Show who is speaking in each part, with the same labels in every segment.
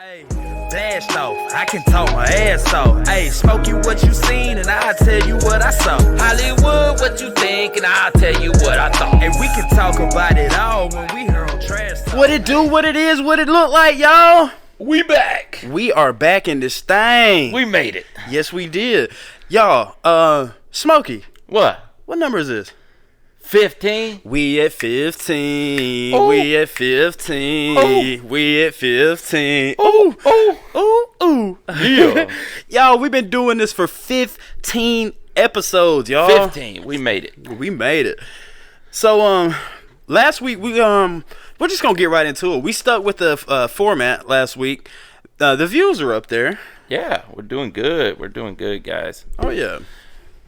Speaker 1: Hey, blast off, I can talk my ass off. Hey, smoke you what you seen and I'll tell you what I saw. Hollywood, what you think and I'll tell you what I thought. And we can talk about it all when we hear on Trash Talk.
Speaker 2: What it do, what it is, what it look like, y'all?
Speaker 1: We back.
Speaker 2: We are back in this thing.
Speaker 1: We made it.
Speaker 2: Yes, we did. Y'all, Smokey.
Speaker 1: What?
Speaker 2: What number is this?
Speaker 1: 15.
Speaker 2: We at 15.
Speaker 1: Ooh.
Speaker 2: We at 15.
Speaker 1: Ooh.
Speaker 2: We at 15.
Speaker 1: Ooh, ooh.
Speaker 2: Ooh.
Speaker 1: Yeah.
Speaker 2: Y'all, we've been doing this for 15 episodes, y'all.
Speaker 1: 15. We made it.
Speaker 2: We made it. So, last week, we're just going to get right into it. We stuck with the format last week. The views are up there.
Speaker 1: Yeah, we're doing good. We're doing good, guys.
Speaker 2: Oh, yeah.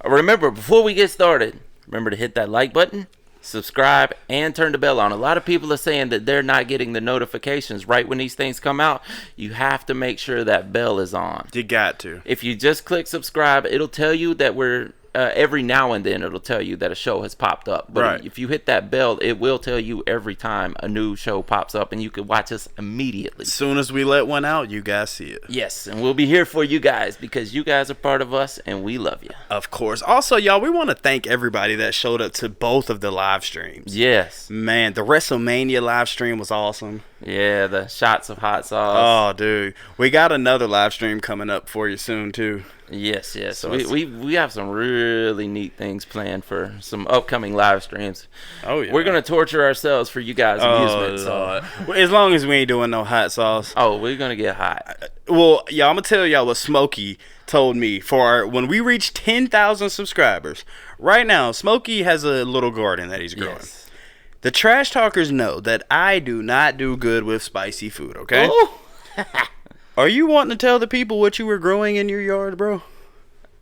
Speaker 1: Remember, before we get started, remember to hit that like button, subscribe, and turn the bell on. A lot of people are saying that they're not getting the notifications right when these things come out. You have to make sure that bell is on.
Speaker 2: You got to.
Speaker 1: If you just click subscribe, it'll tell you that we're every now and then it'll tell you that a show has popped up. But
Speaker 2: right.
Speaker 1: If you hit that bell, it will tell you every time a new show pops up, and you can watch us immediately.
Speaker 2: As soon as we let one out, you guys see it.
Speaker 1: Yes, and we'll be here for you guys because you guys are part of us and we love you.
Speaker 2: Of course. Also, y'all, we want to thank everybody that showed up to both of the live streams.
Speaker 1: Yes.
Speaker 2: Man, the WrestleMania live stream was awesome.
Speaker 1: Yeah, the shots of hot sauce.
Speaker 2: Oh, dude. We got another live stream coming up for you soon, too.
Speaker 1: Yes.
Speaker 2: So
Speaker 1: we have some really neat things planned for some upcoming live streams.
Speaker 2: Oh, yeah.
Speaker 1: We're going to torture ourselves for you guys' amusement.
Speaker 2: Well, as long as we ain't doing no hot sauce.
Speaker 1: Oh, we're going to get hot.
Speaker 2: Well, y'all, I'm going to tell y'all what Smokey told me when we reach 10,000 subscribers. Right now, Smokey has a little garden that he's growing.
Speaker 1: Yes.
Speaker 2: The trash talkers know that I do not do good with spicy food, okay? Are you wanting to tell the people what you were growing in your yard, bro?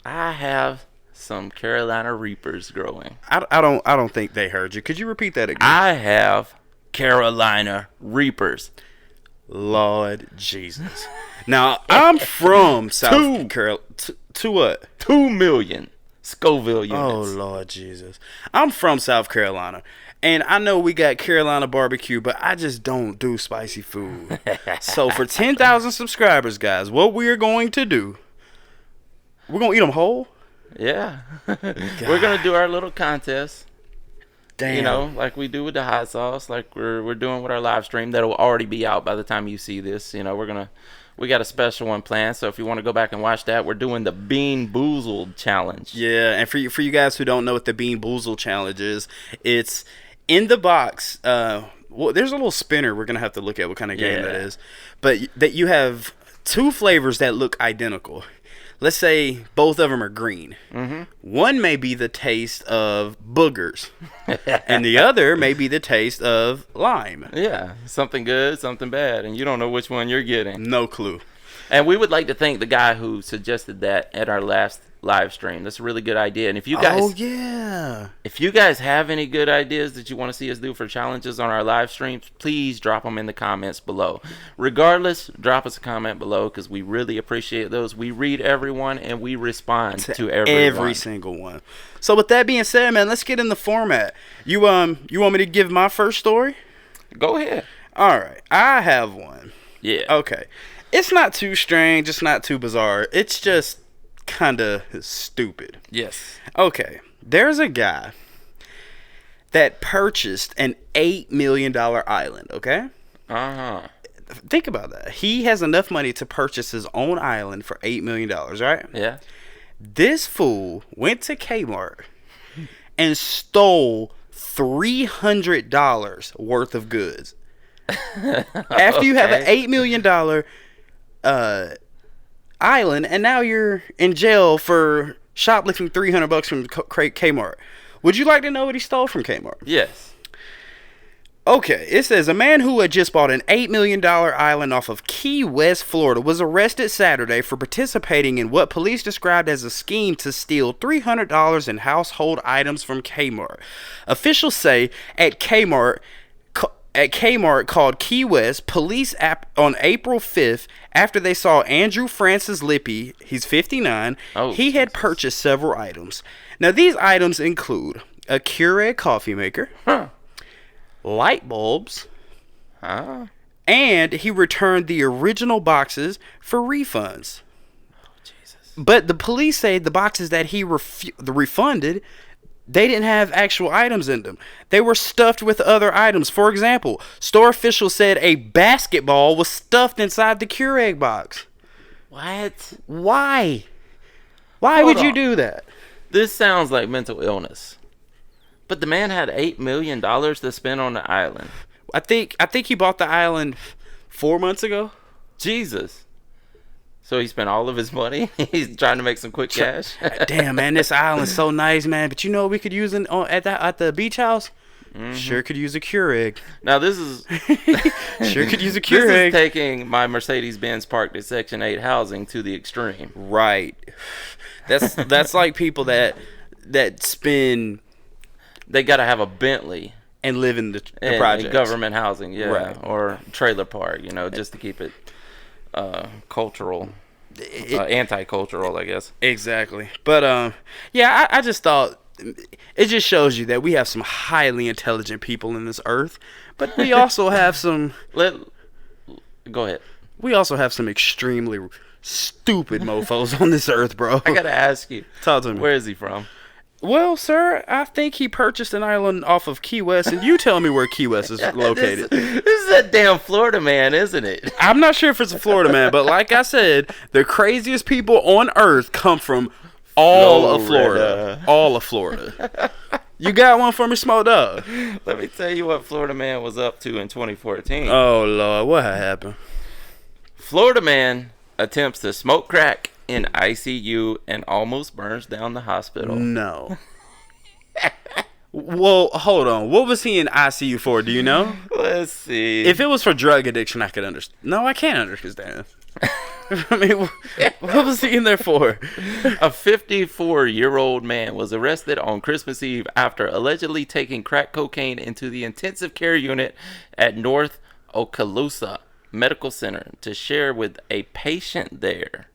Speaker 1: I have some Carolina Reapers growing.
Speaker 2: I don't think they heard you. Could you repeat that again?
Speaker 1: I have Carolina Reapers.
Speaker 2: Lord Jesus. Now, I'm from South Carolina. To what?
Speaker 1: 2 million Scoville units.
Speaker 2: Oh, Lord Jesus. I'm from South Carolina. And I know we got Carolina barbecue, but I just don't do spicy food. So for 10,000 subscribers, guys, what we're going to do, we're going to eat them whole?
Speaker 1: Yeah. We're going to do our little contest.
Speaker 2: Damn.
Speaker 1: You know, like we do with the hot sauce, like we're doing with our live stream. That'll already be out by the time you see this. You know, we got a special one planned. So if you want to go back and watch that, we're doing the Bean Boozled Challenge.
Speaker 2: Yeah, and for you guys who don't know what the Bean Boozled Challenge is, it's in the box. Well, there's a little spinner. We're gonna have to look at what kind of game that is, but that you have 2 flavors that look identical. Let's say both of them are green. Mm-hmm. One may be the taste of boogers, and the other may be the taste of lime.
Speaker 1: Yeah, something good, something bad, and you don't know which one you're getting.
Speaker 2: No clue.
Speaker 1: And we would like to thank the guy who suggested that at our last live stream. That's a really good idea. And if you guys, if you guys have any good ideas that you want to see us do for challenges on our live streams, please drop them in the comments below. Regardless, drop us a comment below because we really appreciate those. We read everyone and we respond to everyone.
Speaker 2: Every single one. So with that being said, man, let's get in the format. You want me to give my first story?
Speaker 1: Go ahead.
Speaker 2: All right, I have one.
Speaker 1: Yeah.
Speaker 2: Okay. It's not too strange. It's not too bizarre. It's just kind of stupid.
Speaker 1: Yes.
Speaker 2: Okay. There's a guy that purchased an $8 million island, okay?
Speaker 1: Uh-huh.
Speaker 2: Think about that. He has enough money to purchase his own island for $8 million, right?
Speaker 1: Yeah.
Speaker 2: This fool went to Kmart and stole $300 worth of goods. After you have an $8 million island, and now you're in jail for shoplifting $300 from Kmart. Would you like to know what he stole from Kmart?
Speaker 1: Yes.
Speaker 2: Okay, it says a man who had just bought an $8 million island off of Key West, Florida, was arrested Saturday for participating in what police described as a scheme to steal $300 in household items from Kmart. Officials say at Kmart called Key West police on April 5th after they saw Andrew Francis Lippy, he's 59, he had purchased several items. Now, these items include a Keurig coffee maker, light bulbs, And he returned the original boxes for refunds. Oh, Jesus. But the police say the boxes that he refunded, they didn't have actual items in them. They were stuffed with other items. For example, store officials said a basketball was stuffed inside the Keurig box.
Speaker 1: What?
Speaker 2: Why? Why would you do that?
Speaker 1: This sounds like mental illness. But the man had $8 million to spend on the island.
Speaker 2: I think he bought the island 4 months ago.
Speaker 1: Jesus. So he spent all of his money? He's trying to make some quick cash?
Speaker 2: Damn, man, this island's so nice, man. But you know what we could use at the beach house? Mm-hmm. Sure could use a Keurig.
Speaker 1: Now this is...
Speaker 2: Sure could use a Keurig.
Speaker 1: This is taking my Mercedes-Benz parked at Section 8 housing to the extreme.
Speaker 2: Right. That's like people that spend...
Speaker 1: They got to have a Bentley.
Speaker 2: And live in the projects.
Speaker 1: In government housing, yeah.
Speaker 2: Right.
Speaker 1: Or trailer park, just to keep it cultural. Anti-cultural, I guess.
Speaker 2: Exactly. But, yeah, I just thought... It just shows you that we have some highly intelligent people in this earth. But we also have some...
Speaker 1: Go ahead.
Speaker 2: We also have some extremely stupid mofos on this earth, bro.
Speaker 1: I got to ask you.
Speaker 2: Talk to me.
Speaker 1: Where is he from?
Speaker 2: Well, sir, I think he purchased an island off of Key West, and you tell me where Key West is located.
Speaker 1: This is that damn Florida man, isn't it?
Speaker 2: I'm not sure if it's a Florida man, but like I said, the craziest people on earth come from all of Florida. All of Florida. You got one for me, Smoke Dog?
Speaker 1: Let me tell you what Florida man was up to in 2014.
Speaker 2: Oh, Lord, what happened?
Speaker 1: Florida man attempts to smoke crack in ICU and almost burns down the hospital.
Speaker 2: No. Well, hold on. What was he in ICU for? Do you know?
Speaker 1: Let's see.
Speaker 2: If it was for drug addiction, I could understand. No, I can't understand. I mean, what was he in there for?
Speaker 1: A 54-year-old man was arrested on Christmas Eve after allegedly taking crack cocaine into the intensive care unit at North Okaloosa Medical Center to share with a patient there.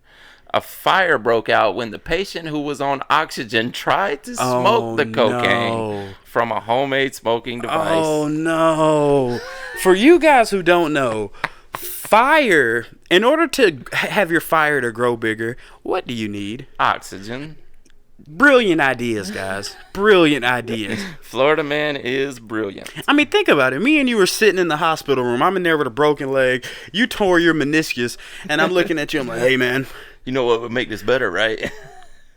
Speaker 1: A fire broke out when the patient who was on oxygen tried to smoke the cocaine from a homemade smoking device.
Speaker 2: Oh, no. For you guys who don't know, fire, in order to have your fire to grow bigger, what do you need?
Speaker 1: Oxygen.
Speaker 2: Brilliant ideas, guys. Brilliant ideas.
Speaker 1: Florida man is brilliant.
Speaker 2: I mean, think about it. Me and you were sitting in the hospital room. I'm in there with a broken leg. You tore your meniscus, and I'm looking at you. I'm like, hey, man.
Speaker 1: You know what would make this better, right?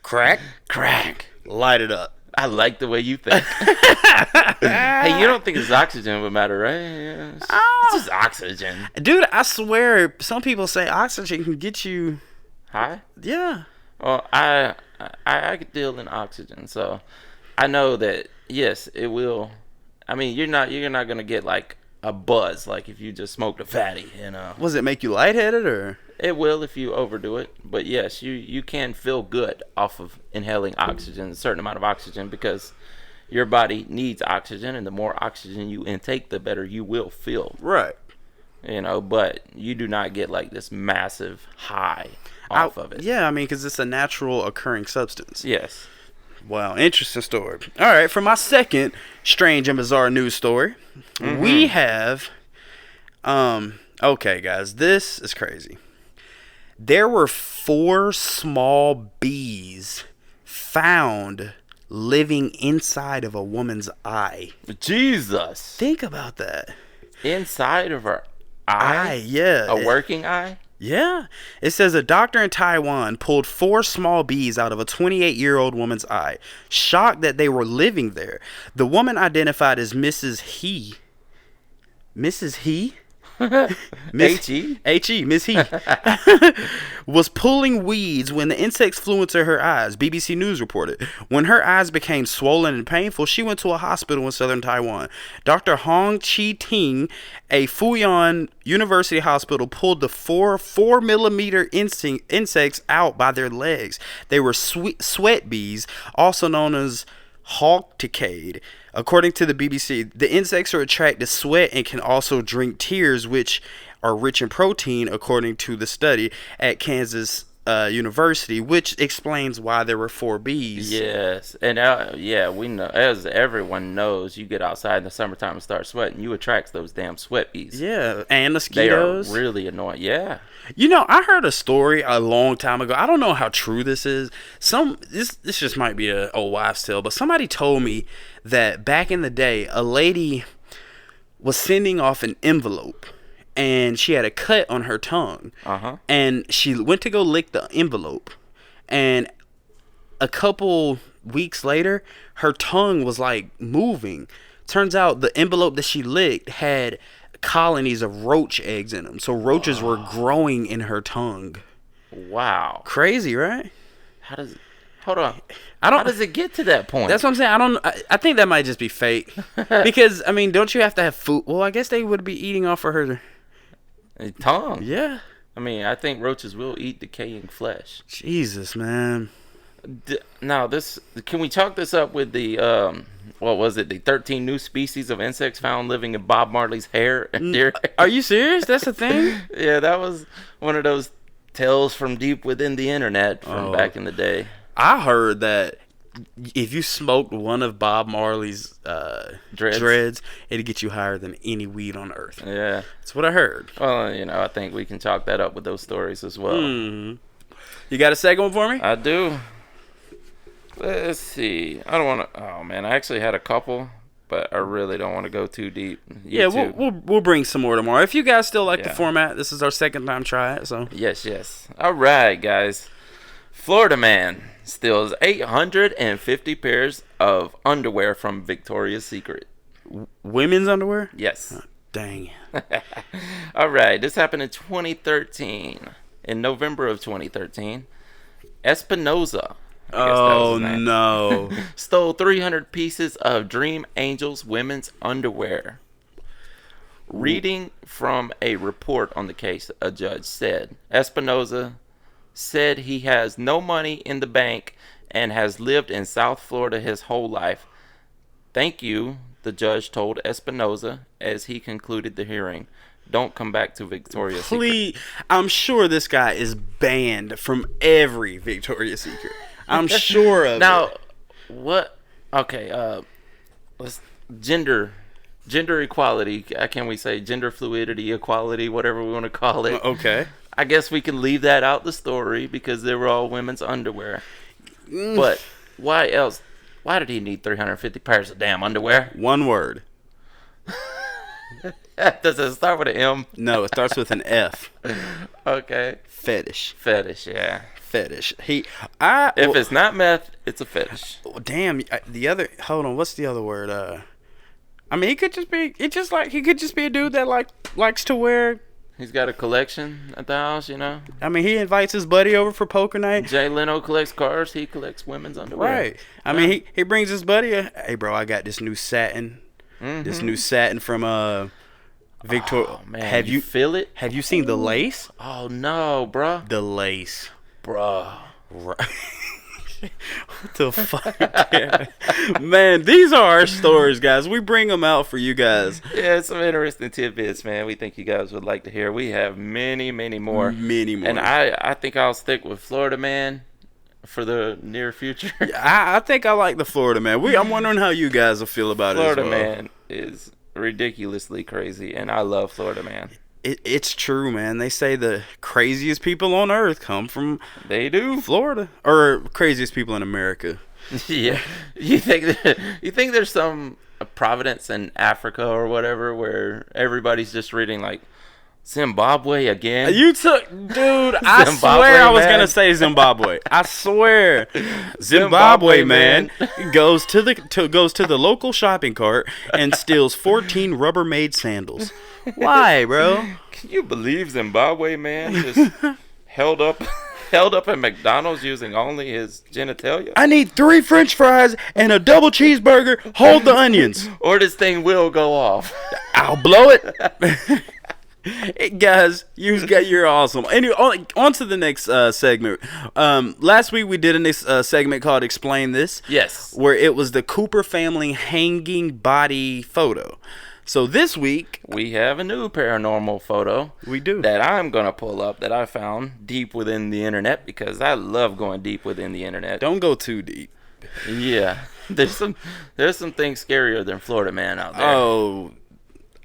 Speaker 2: Crack?
Speaker 1: Crack.
Speaker 2: Light it up.
Speaker 1: I like the way you think. Hey, you don't think it's oxygen would matter, right? Yeah, it's just oxygen.
Speaker 2: Dude, I swear, some people say oxygen can get you...
Speaker 1: High?
Speaker 2: Yeah.
Speaker 1: Well, I could deal in oxygen, so I know that, yes, it will. I mean, you're not going to get, like, a buzz, like if you just smoked a fatty,
Speaker 2: Does it make you lightheaded, or...?
Speaker 1: It will if you overdo it, but yes, you can feel good off of inhaling oxygen, a certain amount of oxygen, because your body needs oxygen, and the more oxygen you intake, the better you will feel.
Speaker 2: Right.
Speaker 1: But you do not get like this massive high off of it.
Speaker 2: Yeah, I mean, because it's a natural occurring substance.
Speaker 1: Yes.
Speaker 2: Wow, interesting story. All right, for my second strange and bizarre news story, we have, okay, guys, this is crazy. There were 4 small bees found living inside of a woman's eye.
Speaker 1: Jesus.
Speaker 2: Think about that.
Speaker 1: Inside of her eye?
Speaker 2: Yeah.
Speaker 1: A working eye?
Speaker 2: Yeah. It says a doctor in Taiwan pulled 4 small bees out of a 28-year-old woman's eye, shocked that they were living there. The woman, identified as Mrs. He. Mrs. He?
Speaker 1: H.E.
Speaker 2: Miss He was pulling weeds when the insects flew into her eyes, BBC News reported. When her eyes became swollen and painful, she went to a hospital in southern Taiwan. Dr. Hong Chi-ting, a Fuyuan University hospital, pulled the 4 millimeter insects out by their legs. They were sweat bees, also known as hawkticade. According to the BBC, the insects are attracted to sweat and can also drink tears, which are rich in protein, according to the study at Kansas University, which explains why there were 4 bees.
Speaker 1: Yes, and we know, as everyone knows, you get outside in the summertime and start sweating, you attract those damn sweat bees.
Speaker 2: Yeah, and mosquitoes.
Speaker 1: They are really annoying. Yeah.
Speaker 2: I heard a story a long time ago. I don't know how true this is. This just might be a old wives' tale, but somebody told me that back in the day, a lady was sending off an envelope, and she had a cut on her tongue. And she went to go lick the envelope, and a couple weeks later, her tongue was like moving. Turns out the envelope that she licked had colonies of roach eggs in them, so roaches were growing in her tongue.
Speaker 1: Wow.
Speaker 2: Crazy, right?
Speaker 1: Hold on. How does it get to that point?
Speaker 2: That's what I'm saying. I think that might just be fake. Because, I mean, don't you have to have food? Well, I guess they would be eating off of her
Speaker 1: tongue.
Speaker 2: Yeah.
Speaker 1: I mean, I think roaches will eat decaying flesh.
Speaker 2: Jesus, man.
Speaker 1: Now, can we chalk this up with the what was it? The 13 new species of insects found living in Bob Marley's hair and deer hair?
Speaker 2: Are you serious? That's a thing?
Speaker 1: Yeah, that was one of those tales from deep within the internet from back in the day.
Speaker 2: I heard that if you smoked one of Bob Marley's dreads, it'd get you higher than any weed on earth.
Speaker 1: Yeah.
Speaker 2: That's what I heard.
Speaker 1: Well, I think we can chalk that up with those stories as well.
Speaker 2: You got a second one for me?
Speaker 1: I do. Let's see. I don't want to. Oh man, I actually had a couple, but I really don't want to go too deep.
Speaker 2: We'll bring some more tomorrow. If you guys still like the format, this is our second time try it. So
Speaker 1: yes. All right, guys. Florida man steals 850 pairs of underwear from Victoria's Secret.
Speaker 2: Women's underwear?
Speaker 1: Yes.
Speaker 2: Oh, dang.
Speaker 1: All right. This happened in 2013. In November of 2013, Espinoza.
Speaker 2: Oh, no.
Speaker 1: Stole 300 pieces of Dream Angels women's underwear. Reading from a report on the case, a judge said, Espinoza said he has no money in the bank and has lived in South Florida his whole life. Thank you, the judge told Espinoza as he concluded the hearing. Don't come back to Victoria's Secret. Please,
Speaker 2: I'm sure this guy is banned from every Victoria's Secret. I'm sure of it.
Speaker 1: Now, what? Okay, let's gender equality. Can we say gender fluidity, equality, whatever we want to call it?
Speaker 2: Okay.
Speaker 1: I guess we can leave that out the story because they were all women's underwear. But why else? Why did he need 350 pairs of damn underwear?
Speaker 2: One word.
Speaker 1: Does it start with an M?
Speaker 2: No, it starts with an F.
Speaker 1: Okay.
Speaker 2: Fetish.
Speaker 1: Yeah.
Speaker 2: Fetish. If
Speaker 1: it's not meth, it's a fetish.
Speaker 2: Damn. Hold on. What's the other word? I mean, he could just be a dude that likes to wear.
Speaker 1: He's got a collection at the house,
Speaker 2: I mean, he invites his buddy over for poker night.
Speaker 1: Jay Leno collects cars. He collects women's underwear.
Speaker 2: Right. I mean, he brings his buddy. Hey, bro, I got this new satin. This new satin from Victoria.
Speaker 1: Oh, man. Have you feel it?
Speaker 2: Have you seen the lace?
Speaker 1: Oh no, bro.
Speaker 2: The lace,
Speaker 1: bro.
Speaker 2: Right. What the fuck? Man, these are our stories, guys. We bring them out for you guys.
Speaker 1: Yeah, some interesting tidbits, man. We think you guys would like to hear. We have many, many more.
Speaker 2: Many more.
Speaker 1: And I think I'll stick with Florida Man for the near future.
Speaker 2: I think I like the Florida Man. I'm wondering how you guys will feel about
Speaker 1: Florida
Speaker 2: it as well.
Speaker 1: Man is ridiculously crazy, and I love Florida Man.
Speaker 2: It's true, man. They say the craziest people on earth come from Florida, or craziest people in America.
Speaker 1: Yeah, you think there's some Providence in Africa or whatever where everybody's just reading like Zimbabwe again?
Speaker 2: Dude, I swear I was going to say Zimbabwe. I swear. Zimbabwe man goes to the local shopping cart and steals 14 Rubbermaid sandals. Why, bro?
Speaker 1: Can you believe Zimbabwe man just held up at McDonald's using only his genitalia?
Speaker 2: I need 3 French fries and a double cheeseburger. Hold the onions.
Speaker 1: Or this thing will go off.
Speaker 2: I'll blow it. Hey, guys, you're awesome. Anyway, on to the next segment. Last week we did a segment called Explain This.
Speaker 1: Yes.
Speaker 2: Where it was the Cooper family hanging body photo. So this week
Speaker 1: we have a new paranormal photo.
Speaker 2: We do.
Speaker 1: That I'm going to pull up that I found deep within the internet because I love going deep within the internet.
Speaker 2: Don't go too deep.
Speaker 1: Yeah. There's some things scarier than Florida Man out there.
Speaker 2: Oh,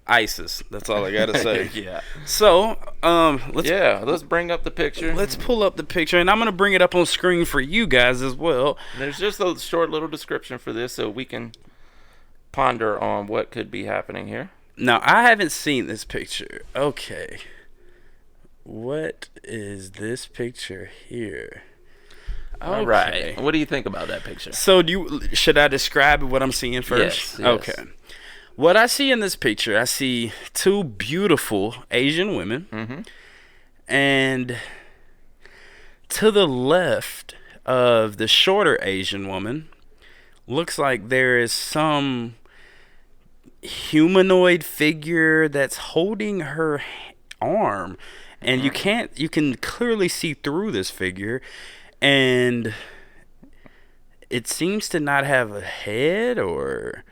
Speaker 2: ISIS. That's all I got to say.
Speaker 1: Yeah.
Speaker 2: So,
Speaker 1: let's bring up the picture.
Speaker 2: Let's pull up the picture, and I'm going to bring it up on screen for you guys as well.
Speaker 1: There's just a short little description for this so we can ponder on what could be happening here.
Speaker 2: Now, I haven't seen this picture. Okay. What is this picture here?
Speaker 1: All right. What do you think about that picture?
Speaker 2: So, should I describe what I'm seeing first?
Speaker 1: Yes.
Speaker 2: Okay. What I see in this picture, I see two beautiful Asian women.
Speaker 1: Mm-hmm.
Speaker 2: And to the left of the shorter Asian woman, looks like there is some humanoid figure that's holding her arm. And you can clearly see through this figure. And it seems to not have a head or...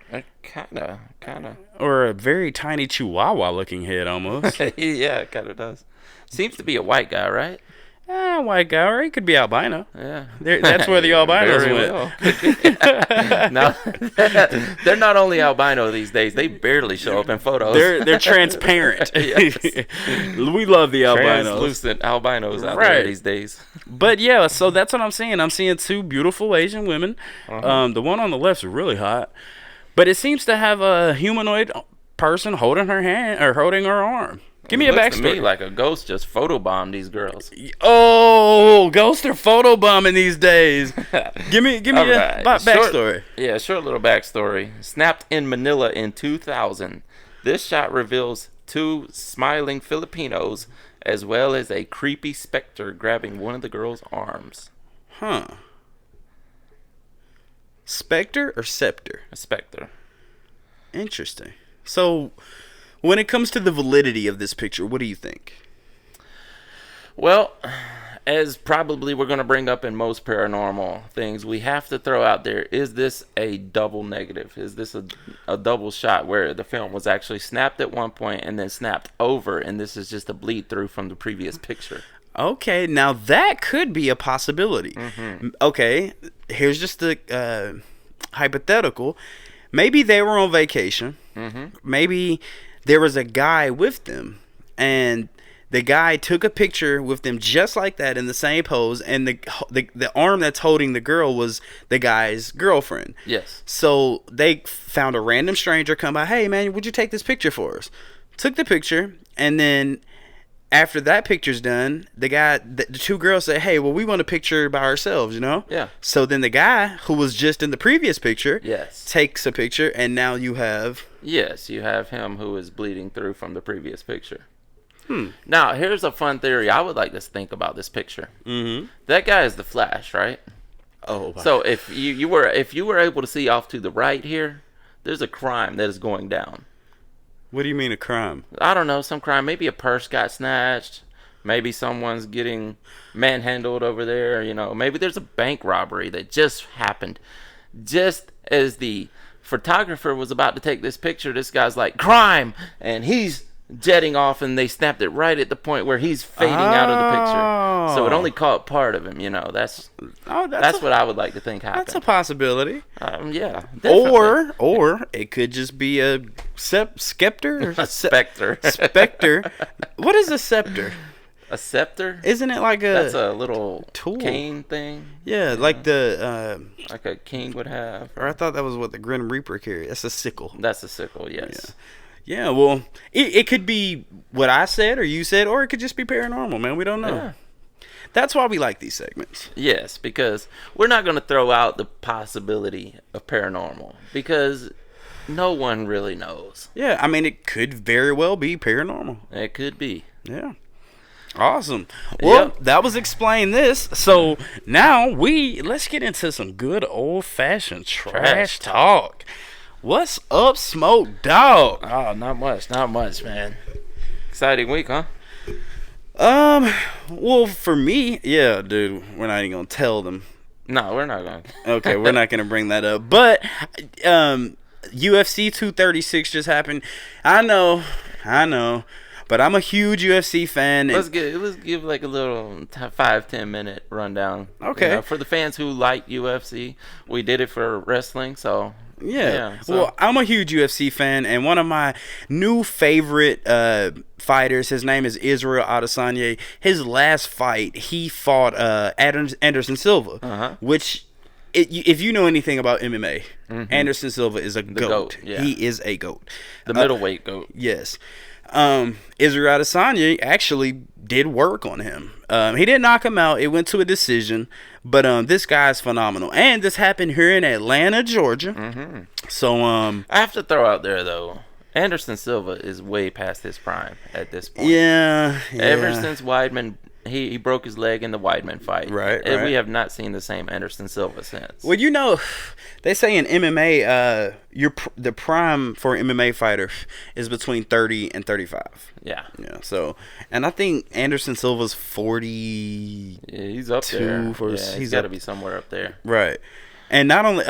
Speaker 1: Kind of.
Speaker 2: Or a very tiny chihuahua-looking head, almost.
Speaker 1: Yeah, it kind of does. Seems to be a white guy, right?
Speaker 2: White guy, or he could be albino.
Speaker 1: Yeah.
Speaker 2: That's where the albinos went.
Speaker 1: Now, they're not only albino these days, they barely show up in photos.
Speaker 2: They're transparent.
Speaker 1: Yes.
Speaker 2: We love the albinos.
Speaker 1: Translucent albinos out there these days.
Speaker 2: But yeah, so that's what I'm seeing. I'm seeing two beautiful Asian women. The one on the left is really hot. But it seems to have a humanoid person holding her hand or holding her arm. Give me a backstory.
Speaker 1: To me like a ghost just photobombed these girls.
Speaker 2: Oh, ghosts are photobombing these days. Give me a backstory.
Speaker 1: Short little backstory. Snapped in Manila in 2000. This shot reveals two smiling Filipinos as well as a creepy specter grabbing one of the girls' arms.
Speaker 2: Huh. Spectre or scepter?
Speaker 1: A specter.
Speaker 2: Interesting. So, when it comes to the validity of this picture, what do you think?
Speaker 1: Well, as probably we're going to bring up in most paranormal things, we have to throw out there, is this a double negative? Is this a double shot where the film was actually snapped at one point and then snapped over, and this is just a bleed through from the previous picture?
Speaker 2: Okay, now that could be a possibility.
Speaker 1: Mm-hmm.
Speaker 2: Okay, here's just the hypothetical. Maybe they were on vacation.
Speaker 1: Mm-hmm.
Speaker 2: Maybe there was a guy with them, and the guy took a picture with them just like that in the same pose, and the arm that's holding the girl was the guy's girlfriend.
Speaker 1: Yes.
Speaker 2: So they found a random stranger come by. Hey, man, would you take this picture for us? Took the picture, and then after that picture's done, the two girls say, hey, well, we want a picture by ourselves, you know?
Speaker 1: Yeah.
Speaker 2: So then the guy who was just in the previous picture takes a picture, and now you have...
Speaker 1: Yes, you have him who is bleeding through from the previous picture. Now, here's a fun theory I would like to think about this picture.
Speaker 2: Mm-hmm.
Speaker 1: That guy is the Flash, right?
Speaker 2: Oh.
Speaker 1: So if you were able to see off to the right here, there's a crime that is going down.
Speaker 2: What do you mean a crime?
Speaker 1: I don't know, some crime. Maybe a purse got snatched. Maybe someone's getting manhandled over there. You know, maybe there's a bank robbery that just happened. Just as the photographer was about to take this picture, this guy's like, crime! And he's jetting off, and they snapped it right at the point where he's fading out of the picture. So it only caught part of him, you know. That's what I would like to think happened.
Speaker 2: That's a possibility.
Speaker 1: Yeah, definitely.
Speaker 2: Or it could just be a scepter or
Speaker 1: a specter.
Speaker 2: Specter. What is a scepter?
Speaker 1: A scepter?
Speaker 2: Isn't it like
Speaker 1: That's a little
Speaker 2: tool
Speaker 1: cane thing.
Speaker 2: Yeah, like the
Speaker 1: like a king would have.
Speaker 2: Or I thought that was what the Grim Reaper carried. That's a sickle.
Speaker 1: That's a sickle, yes.
Speaker 2: Yeah, well, it could be what I said or you said, or it could just be paranormal, man. We don't know.
Speaker 1: Yeah.
Speaker 2: That's why we like these segments.
Speaker 1: Yes, because we're not going to throw out the possibility of paranormal, because no one really knows.
Speaker 2: Yeah, I mean, it could very well be paranormal.
Speaker 1: It could be.
Speaker 2: Yeah. Awesome. Well, that was Explain This. So now let's get into some good old-fashioned trash talk. What's up, Smoke Dog?
Speaker 1: Oh, not much, man. Exciting week, huh?
Speaker 2: Well, for me, yeah, dude, we're not even gonna tell them.
Speaker 1: No, we're not gonna.
Speaker 2: Okay, we're not gonna bring that up. But, UFC 236 just happened. I know. But I'm a huge UFC fan.
Speaker 1: Let's give like a little 5-10 minute rundown.
Speaker 2: Okay.
Speaker 1: You know, for the fans who like UFC, we did it for wrestling, so
Speaker 2: yeah. Well, I'm a huge UFC fan, and one of my new favorite fighters, his name is Israel Adesanya. His last fight, he fought Anderson Silva, which, if you know anything about MMA, Anderson Silva is a goat.
Speaker 1: Yeah.
Speaker 2: He is a goat.
Speaker 1: The middleweight goat.
Speaker 2: Yes. Israel Adesanya actually did work on him. He didn't knock him out. It went to a decision. But this guy's phenomenal. And this happened here in Atlanta, Georgia. So
Speaker 1: I have to throw out there, though, Anderson Silva is way past his prime at this point.
Speaker 2: Yeah.
Speaker 1: Ever since Weidman, he broke his leg in the Weidman fight.
Speaker 2: Right.
Speaker 1: And we have not seen the same Anderson Silva since.
Speaker 2: Well, you know, they say in MMA, the prime for an MMA fighter is between 30 and 35.
Speaker 1: Yeah.
Speaker 2: Yeah. So, and I think Anderson Silva's 40.
Speaker 1: Yeah, he's up there. He's got to be somewhere up there.
Speaker 2: Right. And not only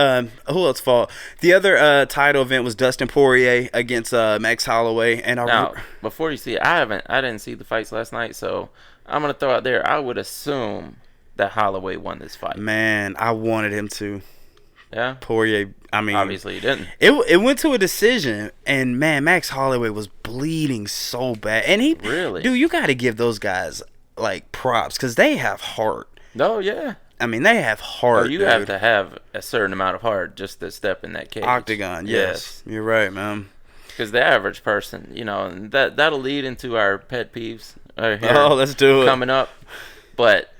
Speaker 2: who else fought? The other title event was Dustin Poirier against Max Holloway. And
Speaker 1: now, before you see it, I didn't see the fights last night, so I'm gonna throw out there. I would assume that Holloway won this fight.
Speaker 2: Man, I wanted him to.
Speaker 1: Yeah.
Speaker 2: Poirier. I mean,
Speaker 1: obviously he didn't.
Speaker 2: It went to a decision, and man, Max Holloway was bleeding so bad, and he
Speaker 1: really,
Speaker 2: dude, you got to give those guys like props because they have heart.
Speaker 1: Oh yeah.
Speaker 2: I mean, they have heart.
Speaker 1: You have to have a certain amount of heart just to step in that cage.
Speaker 2: Octagon, yes. You're right, man.
Speaker 1: Because the average person, you know, that'll lead into our pet peeves.
Speaker 2: Oh, let's do it.
Speaker 1: Coming up. But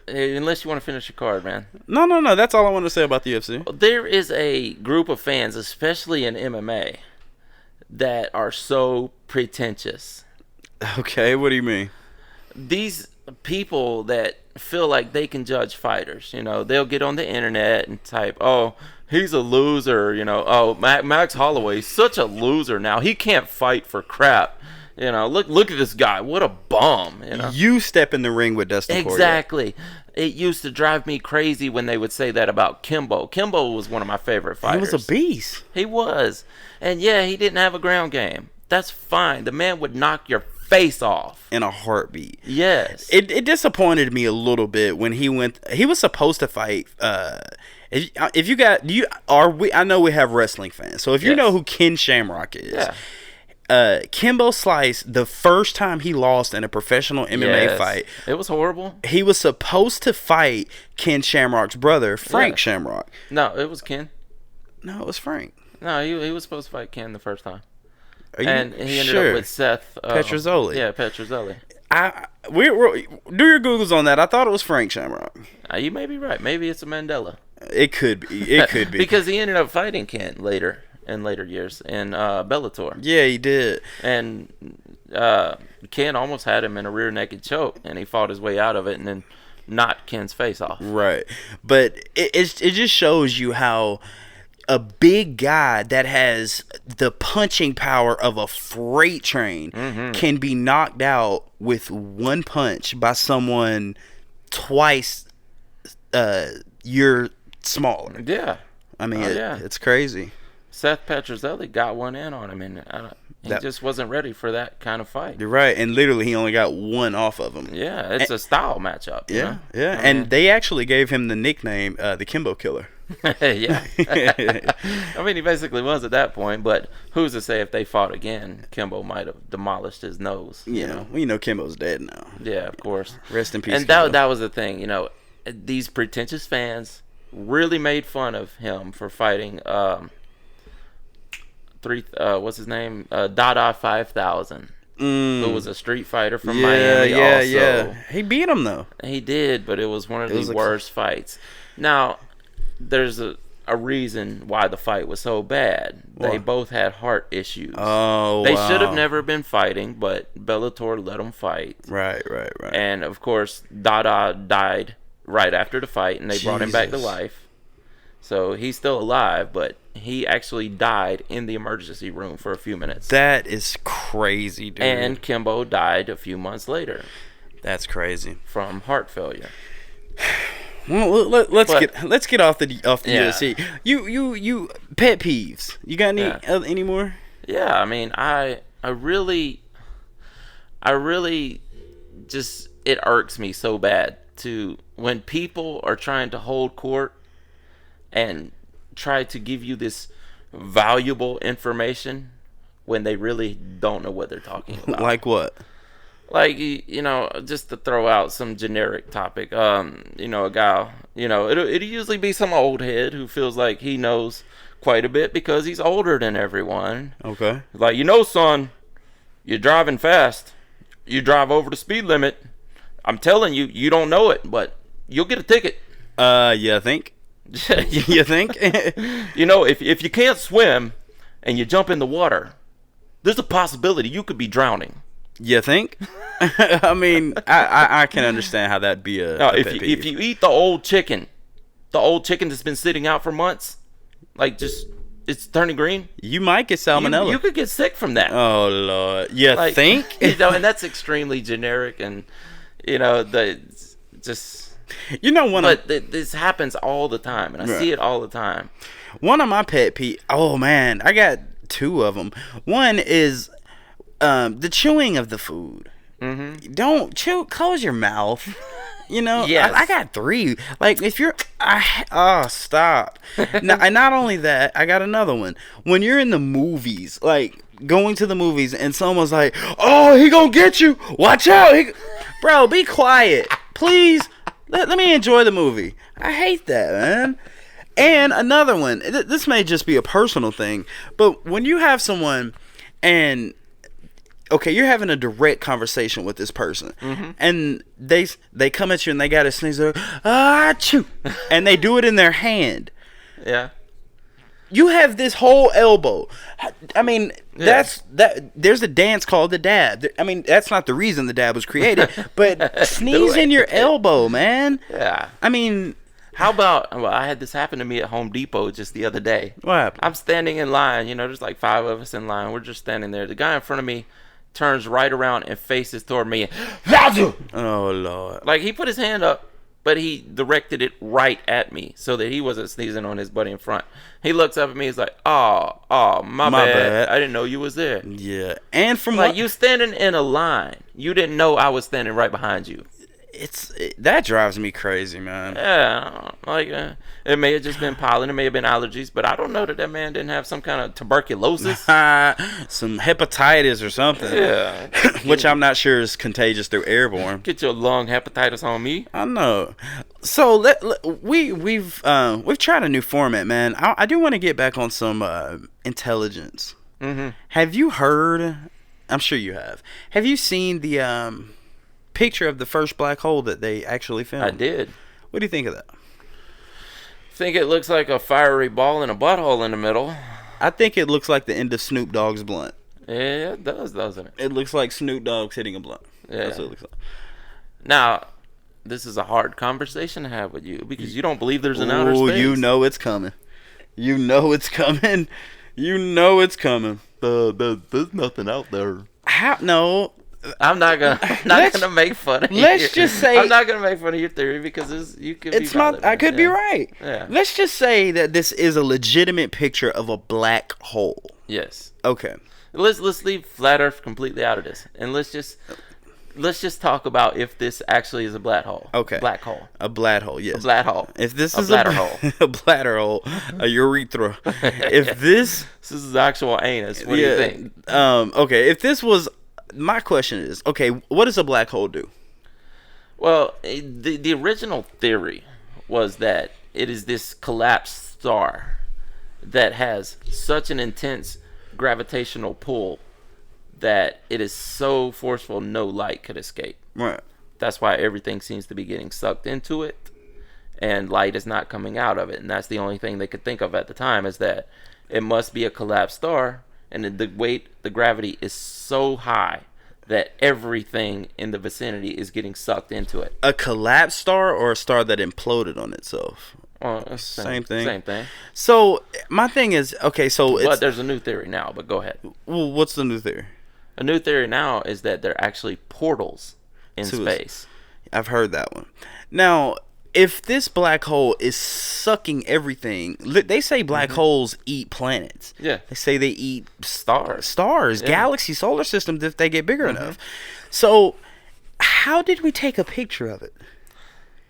Speaker 1: unless you want to finish your card, man.
Speaker 2: No. That's all I want to say about the UFC.
Speaker 1: There is a group of fans, especially in MMA, that are so pretentious.
Speaker 2: Okay, what do you mean?
Speaker 1: These people that feel like they can judge fighters, you know, they'll get on the internet and type, "Oh, he's a loser," you know, "Oh, Max Holloway's such a loser now. He can't fight for crap." You know, look at this guy. What a bum, you know.
Speaker 2: You step in the ring with Dustin Poirier.
Speaker 1: Exactly. It used to drive me crazy when they would say that about Kimbo. Kimbo was one of my favorite fighters.
Speaker 2: He was a beast.
Speaker 1: He was. And yeah, he didn't have a ground game. That's fine. The man would knock your face off
Speaker 2: in a heartbeat.
Speaker 1: Yes.
Speaker 2: It disappointed me a little bit when he was supposed to fight if you got I know we have wrestling fans. So if you know who Ken Shamrock is. Yeah. Kimbo Slice, the first time he lost in a professional MMA fight,
Speaker 1: it was horrible.
Speaker 2: He was supposed to fight Ken Shamrock's brother, Frank Shamrock.
Speaker 1: No, it was Ken.
Speaker 2: No, it was Frank.
Speaker 1: No, he was supposed to fight Ken the first time.
Speaker 2: And
Speaker 1: he ended up with Seth
Speaker 2: Petrozelli.
Speaker 1: Yeah, Petrozelli.
Speaker 2: Do your Googles on that. I thought it was Frank Shamrock.
Speaker 1: You may be right. Maybe it's a Mandela.
Speaker 2: It could be. It could be.
Speaker 1: Because he ended up fighting Ken in later years in Bellator.
Speaker 2: Yeah, he did.
Speaker 1: And Ken almost had him in a rear naked choke, and he fought his way out of it and then knocked Ken's face off.
Speaker 2: Right. But it just shows you how a big guy that has the punching power of a freight train can be knocked out with one punch by someone twice you're smaller.
Speaker 1: Yeah.
Speaker 2: I mean, it's crazy.
Speaker 1: Seth Petrozelli got one in on him, and he just wasn't ready for that kind of fight.
Speaker 2: You're right, and literally he only got one off of him.
Speaker 1: Yeah, it's a style matchup.
Speaker 2: Yeah, yeah, and they actually gave him the nickname the Kimbo Killer.
Speaker 1: Yeah. I mean, he basically was at that point, but who's to say if they fought again, Kimbo might have demolished his nose.
Speaker 2: You know, we know Kimbo's dead now.
Speaker 1: Yeah, of course.
Speaker 2: Rest in peace.
Speaker 1: And that was the thing, you know, these pretentious fans really made fun of him for fighting what's his name? Dada 5000. Who was a street fighter from Miami also.
Speaker 2: Yeah. He beat him though.
Speaker 1: He did, but it was one of the worst fights. Now, there's a reason why the fight was so bad. They both had heart issues.
Speaker 2: Oh,
Speaker 1: They should have never been fighting, but Bellator let them fight.
Speaker 2: Right.
Speaker 1: And of course, Dada died right after the fight, and they brought him back to life. So he's still alive, but he actually died in the emergency room for a few minutes.
Speaker 2: That is crazy, dude.
Speaker 1: And Kimbo died a few months later.
Speaker 2: That's crazy.
Speaker 1: From heart failure.
Speaker 2: Well, let's get off the UFC. You pet peeves. You got any more?
Speaker 1: Yeah, I mean, I really just, it irks me so bad to when people are trying to hold court and try to give you this valuable information when they really don't know what they're talking about.
Speaker 2: Like what?
Speaker 1: Like, just to throw out some generic topic, a guy, it'll usually be some old head who feels like he knows quite a bit because he's older than everyone.
Speaker 2: Okay.
Speaker 1: Like, son, you're driving fast. You drive over the speed limit. I'm telling you, you don't know it, but you'll get a ticket.
Speaker 2: You think? You think?
Speaker 1: If you can't swim and you jump in the water, there's a possibility you could be drowning.
Speaker 2: You think? I mean, I can understand how that'd be a
Speaker 1: if you eat the old chicken that's been sitting out for months, like it's turning green,
Speaker 2: you might get salmonella.
Speaker 1: You could get sick from that.
Speaker 2: Oh Lord, you think?
Speaker 1: And that's extremely generic, and this happens all the time, and I see it all the time.
Speaker 2: One of my pet peeves. Oh man, I got two of them. One is the chewing of the food. Mm-hmm. Don't chew. Close your mouth. Yes. I got three. Like, if you're... stop. And not only that, I got another one. When you're in the movies, like, going to the movies, and someone's like, oh, he gonna get you. Watch out. Bro, be quiet. Please. Let me enjoy the movie. I hate that, man. And another one. This may just be a personal thing, but when you have someone and... Okay, you're having a direct conversation with this person, mm-hmm. and they come at you and they got a sneeze, chew, and they do it in their hand.
Speaker 1: Yeah.
Speaker 2: You have this whole elbow. I mean, there's a dance called the dab. I mean, that's not the reason the dab was created, but sneeze in your elbow, man.
Speaker 1: Yeah.
Speaker 2: I mean,
Speaker 1: how about? Well, I had this happen to me at Home Depot just the other day.
Speaker 2: What happened?
Speaker 1: I'm standing in line. There's like 5 of us in line. We're just standing there. The guy in front of me turns right around and faces toward me.
Speaker 2: Oh Lord!
Speaker 1: Like, he put his hand up, but he directed it right at me so that he wasn't sneezing on his buddy in front. He looks up at me. He's like, "Oh, my bad. I didn't know you was there."
Speaker 2: Yeah, and from
Speaker 1: like, you standing in a line, you didn't know I was standing right behind you.
Speaker 2: That drives me crazy, man.
Speaker 1: Yeah, like it may have just been pollen, it may have been allergies, but I don't know that man didn't have some kind of tuberculosis,
Speaker 2: some hepatitis or something.
Speaker 1: Yeah,
Speaker 2: which I'm not sure is contagious through airborne.
Speaker 1: Get your lung hepatitis on me.
Speaker 2: I know. So we've tried a new format, man. I do want to get back on some intelligence.
Speaker 1: Mm-hmm.
Speaker 2: Have you heard? I'm sure you have. Have you seen the picture of the first black hole that they actually filmed?
Speaker 1: I did.
Speaker 2: What do you think of that?
Speaker 1: I think it looks like a fiery ball and a butthole in the middle.
Speaker 2: I think it looks like the end of Snoop Dogg's blunt.
Speaker 1: Yeah, it does, doesn't it?
Speaker 2: It looks like Snoop Dogg's hitting a blunt.
Speaker 1: Yeah.
Speaker 2: That's what it looks like.
Speaker 1: Now, this is a hard conversation to have with you because you don't believe there's an outer space.
Speaker 2: You know it's coming. You know it's coming. You know it's coming.
Speaker 1: There's nothing out there.
Speaker 2: How? No.
Speaker 1: I'm not gonna make fun of you.
Speaker 2: Let's just say
Speaker 1: I'm not gonna make fun of your theory because you could.
Speaker 2: I could be right.
Speaker 1: Yeah.
Speaker 2: Let's just say that this is a legitimate picture of a black hole.
Speaker 1: Yes.
Speaker 2: Okay.
Speaker 1: Let's leave flat Earth completely out of this, and let's just talk about if this actually is a black hole.
Speaker 2: Okay.
Speaker 1: Black hole.
Speaker 2: A black hole. Yes.
Speaker 1: A black hole.
Speaker 2: If this is
Speaker 1: bladder hole.
Speaker 2: A bladder hole, a urethra. If this
Speaker 1: is actual anus, what do you think?
Speaker 2: Okay. If this was. My question is, okay, what does a black hole do?
Speaker 1: Well, the original theory was that it is this collapsed star that has such an intense gravitational pull that it is so forceful no light could escape.
Speaker 2: Right.
Speaker 1: That's why everything seems to be getting sucked into it, and light is not coming out of it. And that's the only thing they could think of at the time, is that it must be a collapsed star. And the gravity is so high that everything in the vicinity is getting sucked into it.
Speaker 2: A collapsed star or a star that imploded on itself?
Speaker 1: Same thing. Same thing.
Speaker 2: So my thing is, okay,
Speaker 1: but there's a new theory now. But go ahead.
Speaker 2: Well, what's the new theory?
Speaker 1: A new theory now is that they're actually portals in space.
Speaker 2: I've heard that one. Now, if this black hole is sucking everything, they say black holes eat planets.
Speaker 1: Yeah.
Speaker 2: They say they eat
Speaker 1: stars,
Speaker 2: galaxy, solar systems if they get bigger enough. So, how did we take a picture of it?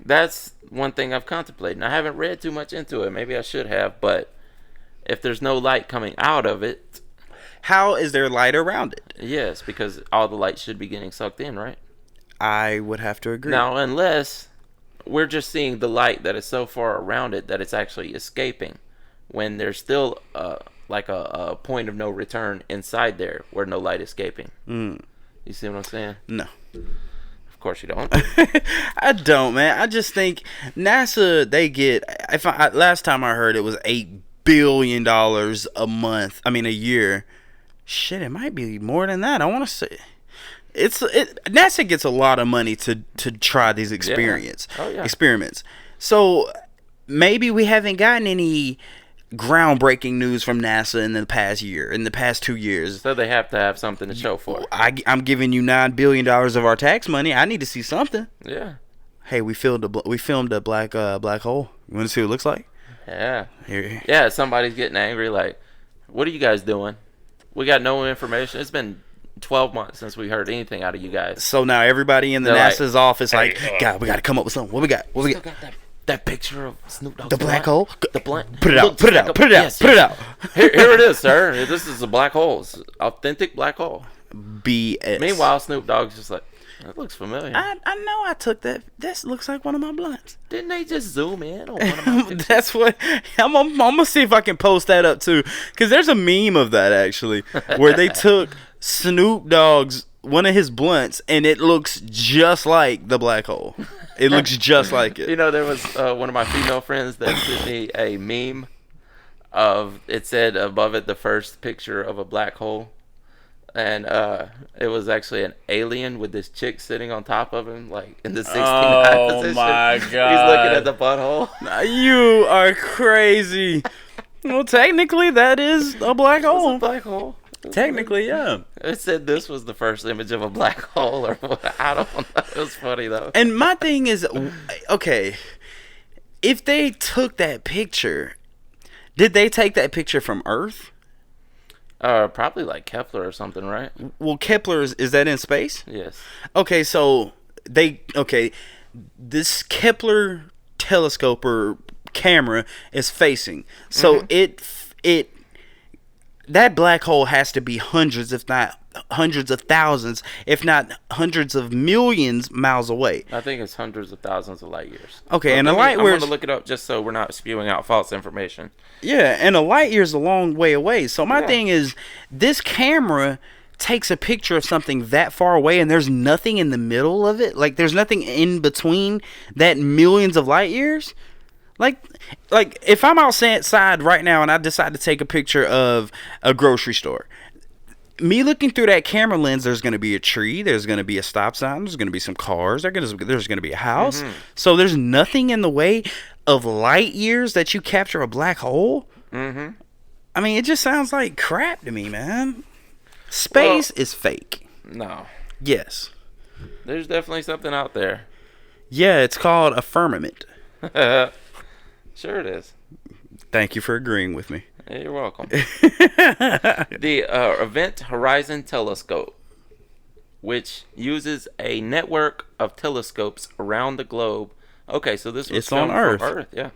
Speaker 1: That's one thing I've contemplated. I haven't read too much into it. Maybe I should have, but if there's no light coming out of it,
Speaker 2: how is there light around it?
Speaker 1: Yes, because all the light should be getting sucked in, right?
Speaker 2: I would have to agree.
Speaker 1: Now, unless we're just seeing the light that is so far around it that it's actually escaping, when there's still like a point of no return inside there where no light escaping. You see what I'm saying?
Speaker 2: No.
Speaker 1: Of course you don't.
Speaker 2: I don't, man. I just think NASA, they get, last time I heard it was $8 billion a year. Shit, it might be more than that. I want to say NASA gets a lot of money to try these experiments. So maybe we haven't gotten any groundbreaking news from NASA in the past 2 years.
Speaker 1: So they have to have something to show for it.
Speaker 2: I'm giving you $9 billion of our tax money. I need to see something.
Speaker 1: Yeah.
Speaker 2: Hey, we filmed a black hole. You want to see what it looks like?
Speaker 1: Yeah. Yeah. Somebody's getting angry. Like, what are you guys doing? We got no information. It's been 12 months since we heard anything out of you guys.
Speaker 2: So now everybody in the NASA's office God, we got to come up with something. What we got?
Speaker 1: Got that picture of Snoop Dogg's
Speaker 2: the black hole.
Speaker 1: The blunt.
Speaker 2: Put it out. Put it out.
Speaker 1: Here it is, sir. This is a black hole. It's an authentic black hole.
Speaker 2: BS.
Speaker 1: Meanwhile, Snoop Dogg's just like, that looks familiar.
Speaker 2: I know I took that. This looks like one of my blunts.
Speaker 1: Didn't they just zoom in on one of my pictures?
Speaker 2: That's what I'm gonna see if I can post that up too, because there's a meme of that actually where they took Snoop Dogg's one of his blunts and it looks just like the black hole. It looks just like it.
Speaker 1: You know, there was one of my female friends that sent me a meme of, it said above it the first picture of a black hole. And it was actually an alien with this chick sitting on top of him, like in the 69 position. Oh my god! He's looking at the butthole.
Speaker 2: You are crazy. Well, technically, that is a black hole.
Speaker 1: It's a black hole.
Speaker 2: Technically, yeah.
Speaker 1: It said this was the first image of a black hole, or what? I don't know. It was funny though.
Speaker 2: And my thing is, okay, if they took that picture, did they take that picture from Earth?
Speaker 1: Probably like Kepler or something, right?
Speaker 2: Well, Kepler is that in space?
Speaker 1: Yes.
Speaker 2: Okay, so this Kepler telescope or camera is facing. So that black hole has to be hundreds, if not hundreds of thousands, if not hundreds of millions miles away.
Speaker 1: I think it's hundreds of thousands of light years.
Speaker 2: Okay,
Speaker 1: I'm
Speaker 2: going
Speaker 1: to look it up just so we're not spewing out false information.
Speaker 2: Yeah, and a light year is a long way away. So my thing is, this camera takes a picture of something that far away and there's nothing in the middle of it. Like, there's nothing in between that millions of light years. Like if I'm outside right now and I decide to take a picture of a grocery store, me looking through that camera lens, there's going to be a tree, there's going to be a stop sign, there's going to be some cars, there's going to be a house. So there's nothing in the way of light years that you capture a black hole. I mean, it just sounds like crap to me, man. Space is fake.
Speaker 1: No.
Speaker 2: Yes.
Speaker 1: There's definitely something out there.
Speaker 2: Yeah, it's called a firmament.
Speaker 1: Sure it is.
Speaker 2: Thank you for agreeing with me.
Speaker 1: Yeah, you're welcome. The Event Horizon Telescope, which uses a network of telescopes around the globe. Okay, so this was
Speaker 2: on Earth.
Speaker 1: From Earth, yeah.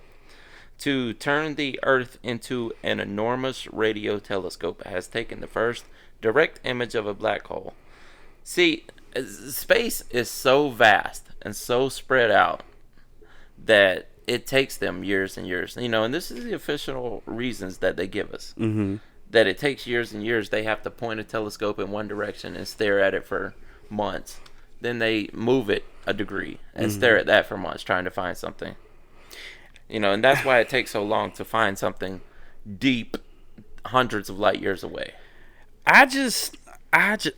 Speaker 1: To turn the Earth into an enormous radio telescope, it has taken the first direct image of a black hole. See, space is so vast and so spread out that it takes them years and years, and this is the official reasons that they give us. That it takes years and years. They have to point a telescope in one direction and stare at it for months. Then they move it a degree and stare at that for months, trying to find something. And that's why it takes so long to find something deep, hundreds of light years away. I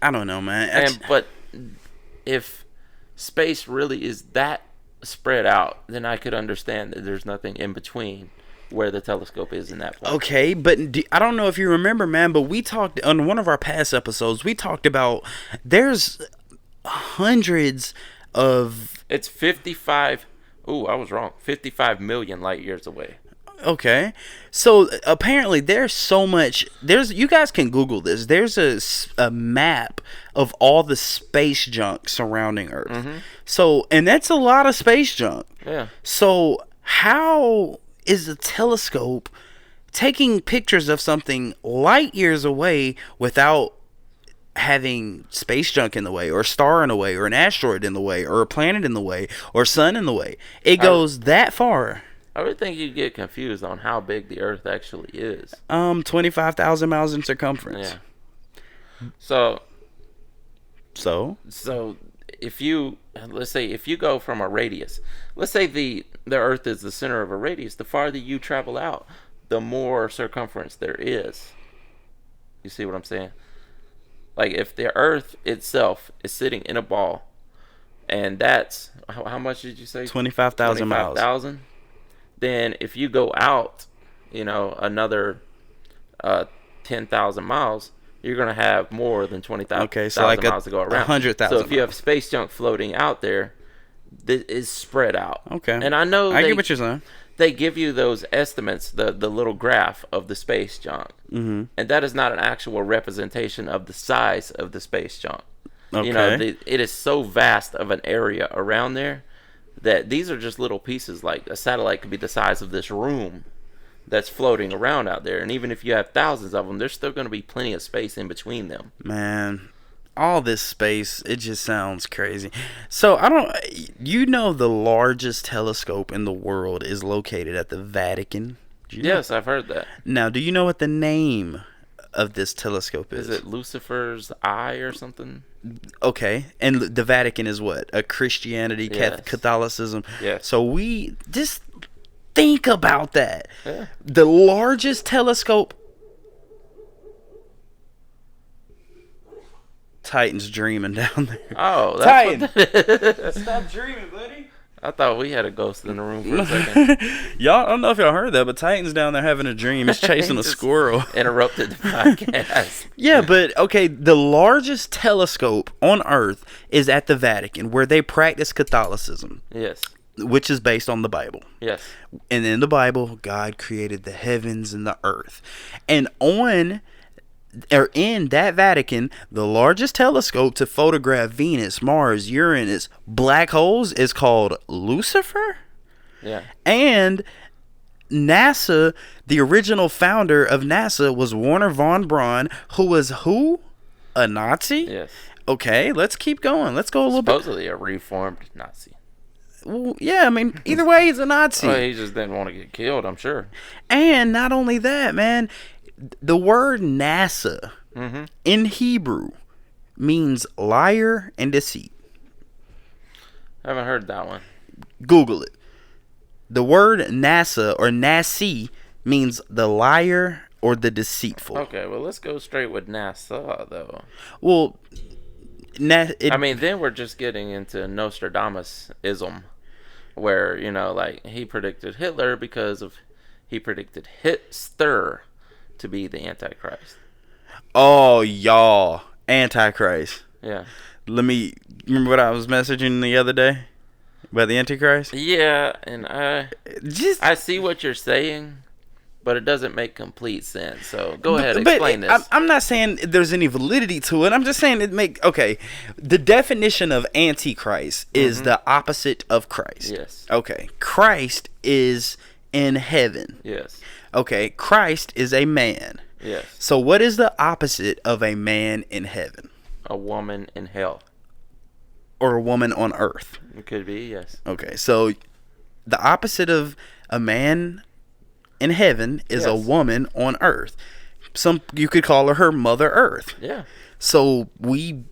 Speaker 2: don't know, man.
Speaker 1: But if space really is that spread out, then I could understand that there's nothing in between where the telescope is in that place.
Speaker 2: Okay, but I don't know if you remember, man, but we talked on one of our past episodes, we talked about there's hundreds of...
Speaker 1: It's 55... Ooh, I was wrong. 55 million light years away.
Speaker 2: Okay, so apparently there's so much. You guys can Google this. There's a map of all the space junk surrounding Earth. Mm-hmm. So, and that's a lot of space junk.
Speaker 1: Yeah.
Speaker 2: So how is a telescope taking pictures of something light years away without having space junk in the way, or a star in the way, or an asteroid in the way, or a planet in the way, or sun in the way? It goes that far.
Speaker 1: I would think you'd get confused on how big the Earth actually is.
Speaker 2: 25,000 miles in circumference.
Speaker 1: Yeah. So if you, let's say, if you go from a radius, let's say the Earth is the center of a radius, the farther you travel out, the more circumference there is. You see what I'm saying? Like, if the Earth itself is sitting in a ball, and that's, how much did you say?
Speaker 2: 25,000 miles.
Speaker 1: 25,000? Then if you go out, another 10,000 miles, you're going to have more than 20,000 miles to go around.
Speaker 2: 100,000
Speaker 1: So if you have space junk floating out there, this is spread out.
Speaker 2: Okay.
Speaker 1: And I know
Speaker 2: I get what you're saying.
Speaker 1: They give you those estimates, the little graph of the space junk. Mm-hmm. And that is not an actual representation of the size of the space junk. Okay. It is so vast of an area around there that these are just little pieces. Like, a satellite could be the size of this room that's floating around out there. And even if you have thousands of them, there's still going to be plenty of space in between them.
Speaker 2: Man, all this space, it just sounds crazy. So, the largest telescope in the world is located at the Vatican?
Speaker 1: Yes, I've heard that.
Speaker 2: Now, do you know what the name of this telescope is?
Speaker 1: Is it Lucifer's Eye or something?
Speaker 2: Okay, and the Vatican is what? A Christianity,
Speaker 1: yes.
Speaker 2: Catholicism.
Speaker 1: Yes.
Speaker 2: So we just think about that.
Speaker 1: Yeah.
Speaker 2: The largest telescope. Titan's dreaming down there.
Speaker 1: Oh, that's
Speaker 2: Titan. Stop dreaming, buddy.
Speaker 1: I thought we had a ghost in the room for a second.
Speaker 2: I don't know if y'all heard that, but Titan's down there having a dream. He's chasing a squirrel.
Speaker 1: Interrupted the podcast.
Speaker 2: Yeah, but okay, the largest telescope on Earth is at the Vatican, where they practice Catholicism.
Speaker 1: Yes.
Speaker 2: Which is based on the Bible.
Speaker 1: Yes.
Speaker 2: And in the Bible, God created the heavens and the earth. And in that Vatican, the largest telescope to photograph Venus, Mars, Uranus, black holes is called Lucifer.
Speaker 1: Yeah.
Speaker 2: And NASA, the original founder of NASA was Wernher von Braun, who was who? A Nazi?
Speaker 1: Yes.
Speaker 2: Okay, let's keep going. Let's go a little bit.
Speaker 1: Supposedly a reformed Nazi.
Speaker 2: Well, yeah, I mean, either way, he's a Nazi.
Speaker 1: Well, he just didn't want to get killed, I'm sure.
Speaker 2: And not only that, man, the word NASA in Hebrew means liar and deceit.
Speaker 1: I haven't heard that one.
Speaker 2: Google it. The word NASA or Nasi means the liar or the deceitful.
Speaker 1: Okay, well, let's go straight with NASA, though.
Speaker 2: Well,
Speaker 1: then we're just getting into Nostradamus-ism, where, he predicted Hitler because he predicted Hitster to be the Antichrist.
Speaker 2: Oh, y'all. Antichrist.
Speaker 1: Yeah.
Speaker 2: Remember what I was messaging the other day about the Antichrist?
Speaker 1: Yeah, and I see what you're saying, but it doesn't make complete sense. So go ahead, explain this.
Speaker 2: I'm not saying there's any validity to it. I'm just saying the definition of Antichrist is the opposite of Christ.
Speaker 1: Yes.
Speaker 2: Okay. Christ is in heaven.
Speaker 1: Yes.
Speaker 2: Okay. Christ is a man.
Speaker 1: Yes.
Speaker 2: So what is the opposite of a man in heaven?
Speaker 1: A woman in hell.
Speaker 2: Or a woman on earth.
Speaker 1: It could be, yes.
Speaker 2: Okay. So the opposite of a man in heaven is a woman on earth. You could call her Mother Earth.
Speaker 1: Yeah.
Speaker 2: So we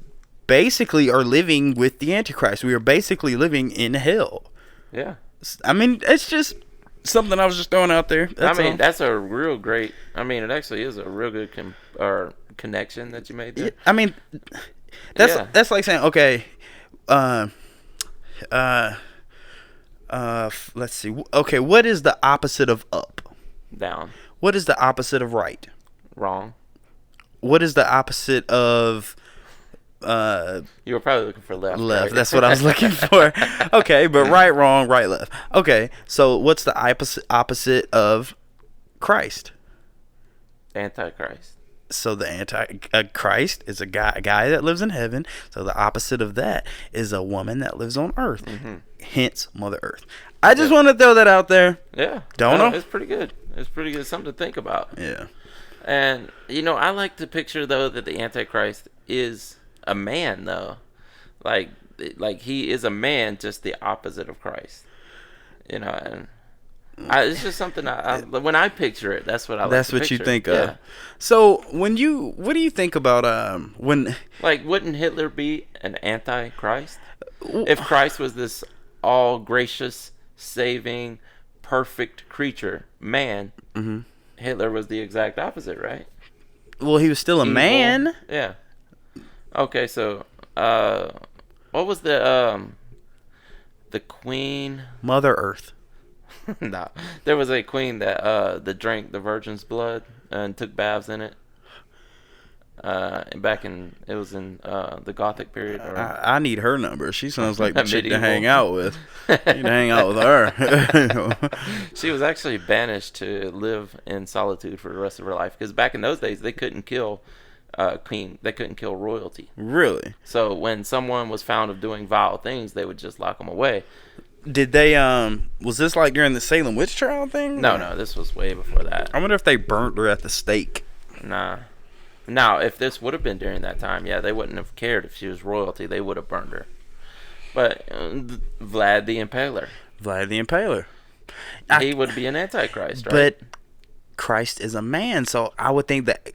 Speaker 2: basically are living with the Antichrist. We are basically living in hell.
Speaker 1: Yeah.
Speaker 2: I mean, it's just something I was just throwing out there.
Speaker 1: That's a real great. It actually is a real good connection that you made there.
Speaker 2: I mean, that's like saying, okay, let's see. Okay, what is the opposite of up?
Speaker 1: Down.
Speaker 2: What is the opposite of right?
Speaker 1: Wrong.
Speaker 2: What is the opposite of
Speaker 1: You were probably looking for left.
Speaker 2: Left.
Speaker 1: Right?
Speaker 2: That's what I was looking for. Okay, but right, wrong, right, left. Okay, so what's the opposite of Christ?
Speaker 1: Antichrist.
Speaker 2: So the Christ is a guy that lives in heaven. So the opposite of that is a woman that lives on earth. Mm-hmm. Hence, Mother Earth. I just want to throw that out there.
Speaker 1: Yeah.
Speaker 2: Don't know.
Speaker 1: It's pretty good. It's pretty good. Something to think about.
Speaker 2: Yeah.
Speaker 1: And, I like to picture, though, that the Antichrist is a man, though. Like he is a man, just the opposite of Christ. And it's just something when I picture it, that's what I like
Speaker 2: That's
Speaker 1: to
Speaker 2: what
Speaker 1: picture.
Speaker 2: You think of. So what do you think about when?
Speaker 1: Like, wouldn't Hitler be an Antichrist? If Christ was this all gracious, saving, perfect creature, man, mm-hmm. Hitler was the exact opposite, right?
Speaker 2: Well, he was still a man.
Speaker 1: Yeah. Okay, so what was the queen?
Speaker 2: Mother Earth.
Speaker 1: No, there was a queen that drank the virgin's blood and took baths in it. It was in the Gothic period.
Speaker 2: I need her number. She sounds like the chick to hang out with. You need to hang out with her.
Speaker 1: She was actually banished to live in solitude for the rest of her life, because back in those days they couldn't kill queen. They couldn't kill royalty.
Speaker 2: Really?
Speaker 1: So when someone was found of doing vile things, they would just lock them away.
Speaker 2: Did they was this like during the Salem witch trial thing?
Speaker 1: No, this was way before that.
Speaker 2: I wonder if they burnt her at the stake.
Speaker 1: Nah. Now, if this would have been during that time, yeah, they wouldn't have cared if she was royalty. They would have burned her. But Vlad the Impaler. He would be an Antichrist, right?
Speaker 2: But Christ is a man, so I would think that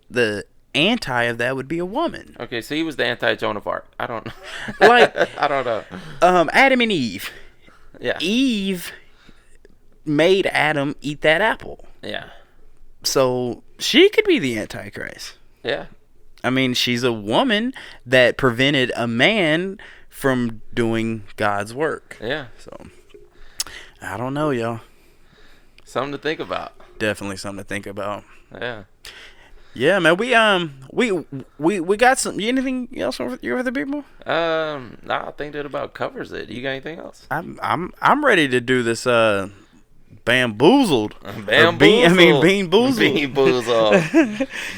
Speaker 2: the anti of that would be a woman.
Speaker 1: Okay, so he was the anti-Joan of Arc. I don't know.
Speaker 2: I
Speaker 1: don't know.
Speaker 2: Adam and Eve.
Speaker 1: Yeah.
Speaker 2: Eve made Adam eat that apple.
Speaker 1: Yeah.
Speaker 2: So she could be the Antichrist.
Speaker 1: Yeah.
Speaker 2: I mean, she's a woman that prevented a man from doing God's work.
Speaker 1: Yeah.
Speaker 2: So I don't know, y'all.
Speaker 1: Something to think about.
Speaker 2: Definitely something to think about.
Speaker 1: Yeah.
Speaker 2: Yeah, man. We got some. Anything else for your other people?
Speaker 1: No, I think that about covers it. You got anything else?
Speaker 2: I'm ready to do this. Bamboozled.
Speaker 1: Bean boozled.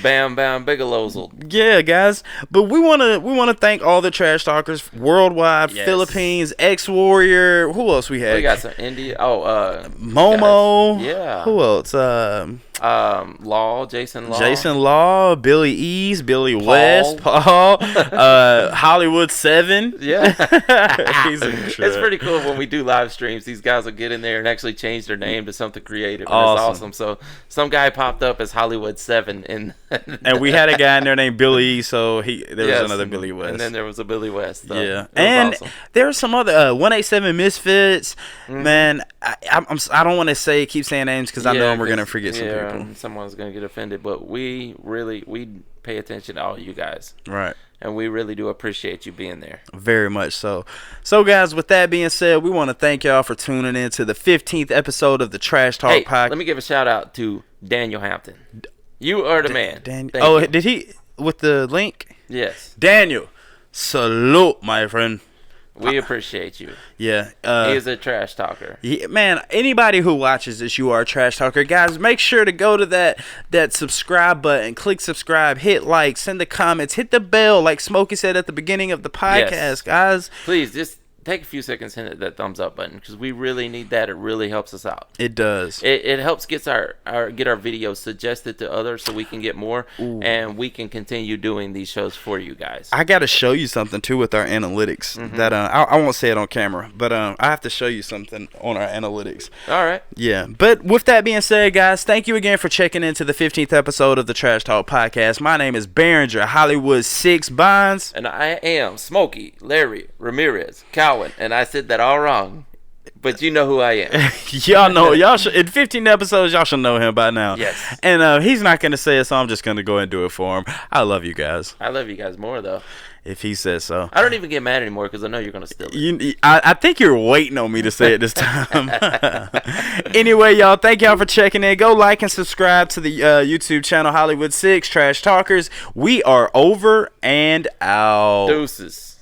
Speaker 1: Bam bigelowzled.
Speaker 2: Yeah, guys. But we wanna thank all the trash talkers worldwide. Yes. Philippines, ex-warrior. Who else we had?
Speaker 1: We got some India.
Speaker 2: Momo.
Speaker 1: Guys. Yeah.
Speaker 2: Who else? Jason Law, Billy East, Billy West, Paul, Hollywood 7.
Speaker 1: Yeah. It's pretty cool when we do live streams. These guys will get in there and actually change their name to something creative. Awesome. It's awesome. So some guy popped up as Hollywood 7
Speaker 2: and we had a guy in there named Billy East, so there was another Billy West.
Speaker 1: And then there was a Billy West. So
Speaker 2: yeah. And awesome. There's some other 187 Misfits. Mm-hmm. Man, I don't want to keep saying names because I know we're gonna forget some people.
Speaker 1: Someone's gonna get offended, but we pay attention to all you guys,
Speaker 2: right?
Speaker 1: And we really do appreciate you being there,
Speaker 2: very much so. So, guys, with that being said, we want to thank y'all for tuning in to the 15th episode of the Trash Talk Podcast.
Speaker 1: Let me give a shout out to Daniel Hampton. You are the man.
Speaker 2: Did he with the link?
Speaker 1: Yes,
Speaker 2: Daniel. Salute, my friend.
Speaker 1: We appreciate you.
Speaker 2: Yeah.
Speaker 1: He is a trash talker.
Speaker 2: Yeah, man, anybody who watches this, you are a trash talker. Guys, make sure to go to that subscribe button. Click subscribe. Hit like. Send the comments. Hit the bell like Smokey said at the beginning of the podcast, guys.
Speaker 1: Please, just take a few seconds and hit that thumbs up button because we really need that. It really helps us out.
Speaker 2: It does.
Speaker 1: It helps get our videos suggested to others so we can get more. Ooh. And we can continue doing these shows for you guys.
Speaker 2: I got to show you something too with our analytics. Mm-hmm. That I won't say it on camera, but I have to show you something on our analytics.
Speaker 1: All right.
Speaker 2: Yeah. But with that being said, guys, thank you again for checking into the 15th episode of the Trash Talk Podcast. My name is Behringer Hollywood 6 Bonds.
Speaker 1: And I am Smokey Larry Ramirez Cowan, and I said that all wrong. But you know who I am.
Speaker 2: Y'all know. Y'all should, in 15 episodes, y'all should know him by now.
Speaker 1: Yes.
Speaker 2: And he's not going to say it, so I'm just going to go ahead and do it for him. I love you guys.
Speaker 1: I love you guys more, though.
Speaker 2: If he says so.
Speaker 1: I don't even get mad anymore because I know you're going to steal it.
Speaker 2: I think you're waiting on me to say it this time. Anyway, y'all, thank y'all for checking in. Go like and subscribe to the YouTube channel Hollywood 6 Trash Talkers. We are over and out.
Speaker 1: Deuces.